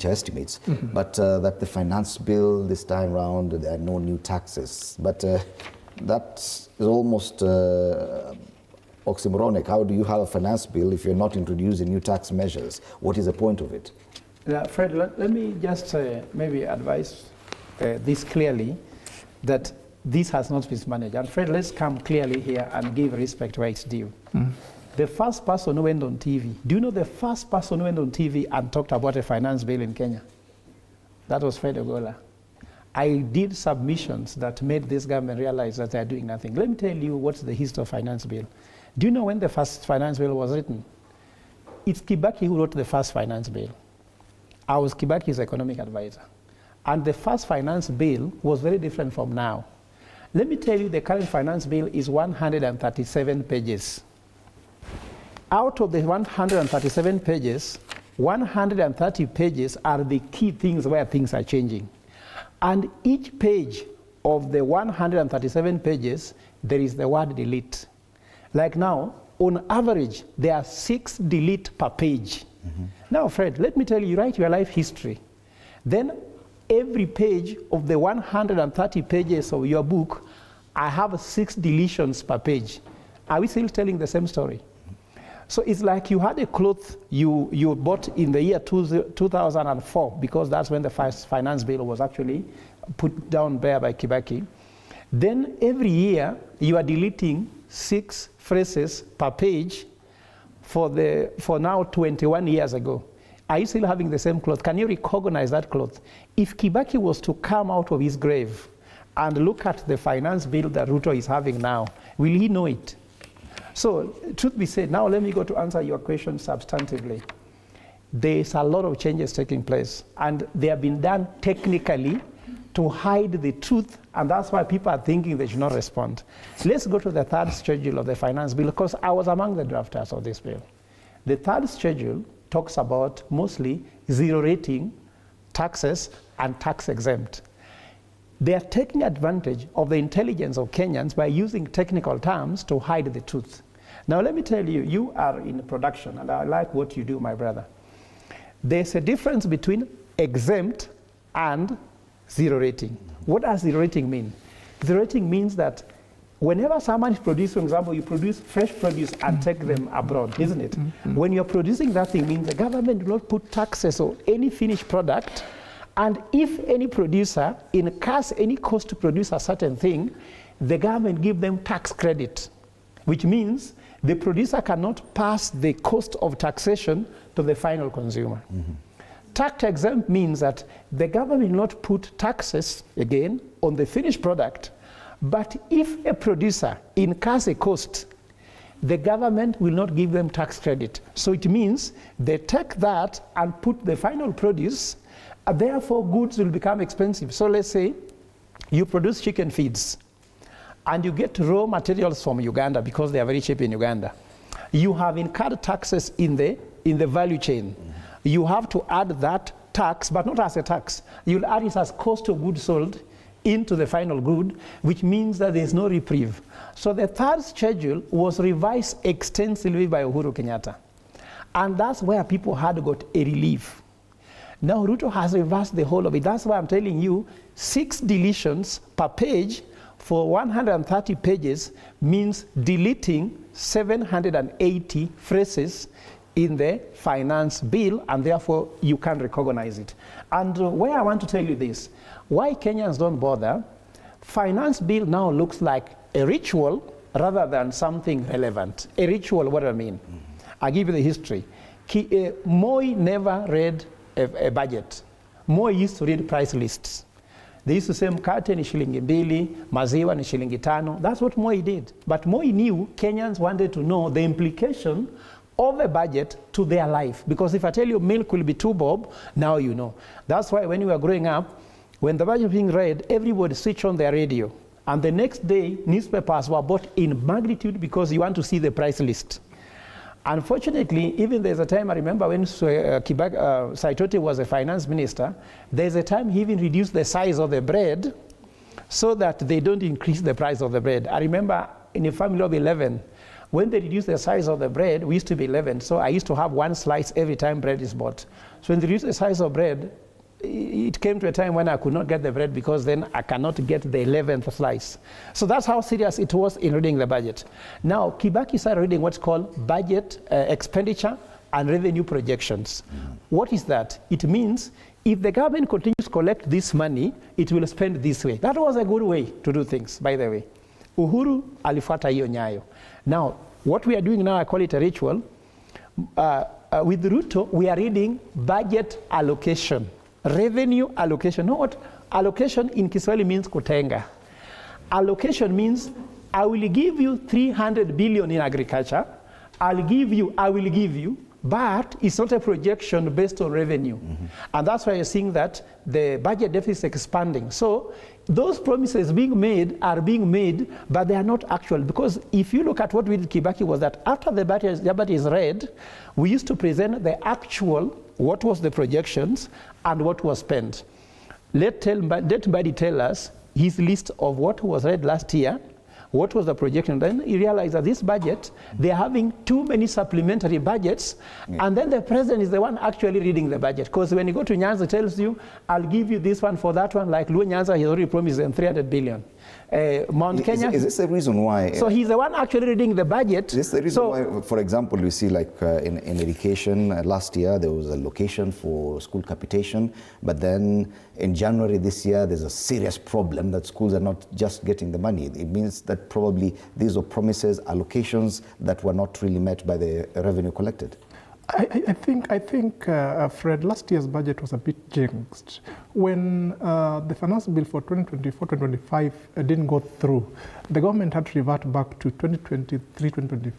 estimates, but that the finance bill this time around, there are no new taxes. But that is almost oxymoronic. How do you have a finance bill if you're not introducing new tax measures? What is the point of it? Fred, let me just maybe advise this clearly, that this has not been managed. And Fred, let's come clearly here and give respect where it's due. The first person who went on TV, do you know the first person who went on TV and talked about a finance bill in Kenya? That was Fred Ogola. I did submissions that made this government realize that they're doing nothing. Let me tell you what's the history of finance bill. Do you know when the first finance bill was written? It's Kibaki who wrote the first finance bill. I was Kibaki's economic advisor. And the first finance bill was very different from now. Let me tell you, the current finance bill is 137 pages. Out of the 137 pages, 130 pages are the key things where things are changing. And each page of the 137 pages, there is the word delete. Like now, on average, there are 6 delete per page. Now, Fred, let me tell you, you write your life history. Then every page of the 130 pages of your book, I have 6 deletions per page. Are we still telling the same story? So it's like you had a cloth you bought in the year 2004, because that's when the first finance bill was actually put down there by Kibaki. Then every year you are deleting 6 phrases per page for now 21 years ago. Are you still having the same cloth? Can you recognize that cloth? If Kibaki was to come out of his grave and look at the finance bill that Ruto is having now, will he know it? So, truth be said, now let me go to answer your question substantively. There's a lot of changes taking place, and they have been done technically to hide the truth, and that's why people are thinking they should not respond. Let's go to the third schedule of the finance bill, because I was among the drafters of this bill. The third schedule talks about mostly zero rating taxes and tax exempt. They are taking advantage of the intelligence of Kenyans by using technical terms to hide the truth. Now let me tell you, you are in production, and I like what you do, my brother. There's a difference between exempt and zero rating. What does zero rating mean? Zero rating means that whenever someone is producing, for example, you produce fresh produce and take them abroad, isn't it? When you're producing that thing, means the government will not put taxes on any finished product. And if any producer incurs any cost to produce a certain thing, the government gives them tax credit, which means the producer cannot pass the cost of taxation to the final consumer. Tax exempt means that the government will not put taxes, again, on the finished product, but if a producer incurs a cost, the government will not give them tax credit. So it means they take that and put the final produce, therefore goods will become expensive. So let's say you produce chicken feeds and you get raw materials from Uganda because they are very cheap in Uganda. You have incurred taxes in the value chain. You have to add that tax, but not as a tax. You'll add it as cost of goods sold into the final good, which means that there's no reprieve. So the third schedule was revised extensively by Uhuru Kenyatta. And that's where people had got a relief. Now Ruto has reversed the whole of it. That's why I'm telling you, 6 deletions per page for 130 pages means deleting 780 phrases in the finance bill, and therefore you can recognize it. And where I want to tell you this, why Kenyans don't bother, finance bill now looks like a ritual rather than something relevant. A ritual, what do I mean? I'll give you the history. Moi never read a budget. Moi used to read price lists. They used to say mkate ni shilingi mbili, maziwa ni shilingi tano. That's what Moi did. But Moi knew Kenyans wanted to know the implication of a budget to their life. Because if I tell you milk will be 2 bob, now you know. That's why when we were growing up, when the budget was being read, everybody switched on their radio. And the next day, newspapers were bought in magnitude because you want to see the price list. Unfortunately, even there's a time, I remember when Saitoti was a finance minister, there's a time he even reduced the size of the bread so that they don't increase the price of the bread. I remember in a family of 11, When they reduced the size of the bread, we used to be 11. So I used to have one slice every time bread is bought. So when they reduced the size of bread, it came to a time when I could not get the bread because then I cannot get the 11th slice. So that's how serious it was in reading the budget. Now, Kibaki started reading what's called budget expenditure and revenue projections. What is that? It means if the government continues to collect this money, it will spend this way. That was a good way to do things, by the way. Uhuru alifuata hiyo nyayo. Now, what we are doing now, I call it a ritual. With Ruto, we are reading budget allocation. Revenue allocation. Know what allocation in Kiswahili means? Kutenga. Allocation means I will give you 300 billion in agriculture. I will give you, but it's not a projection based on revenue. And that's why you're seeing that the budget deficit is expanding. So those promises are being made, but they are not actual. Because if you look at what we did Kibaki was that after the budget is read, we used to present the actual, what was the projections and what was spent. Let somebody tell us his list of what was read last year, what was the projection. Then you realize that this budget, they're having too many supplementary budgets, and then the president is the one actually reading the budget. Because when you go to Nyanza, it tells you, I'll give you this one for that one, like Luo Nyanza, he's already promised them 300 billion. Mount Kenya. Is this the reason why? So he's the one actually reading the budget. Is this the reason why, for example, you see like in education, last year there was a allocation for school capitation, but then in January this year there's a serious problem that schools are not just getting the money. It means that probably these are promises, allocations that were not really met by the revenue collected. I think, Fred, last year's budget was a bit jinxed. When the finance bill for 2024-2025 didn't go through, the government had to revert back to 2023-2024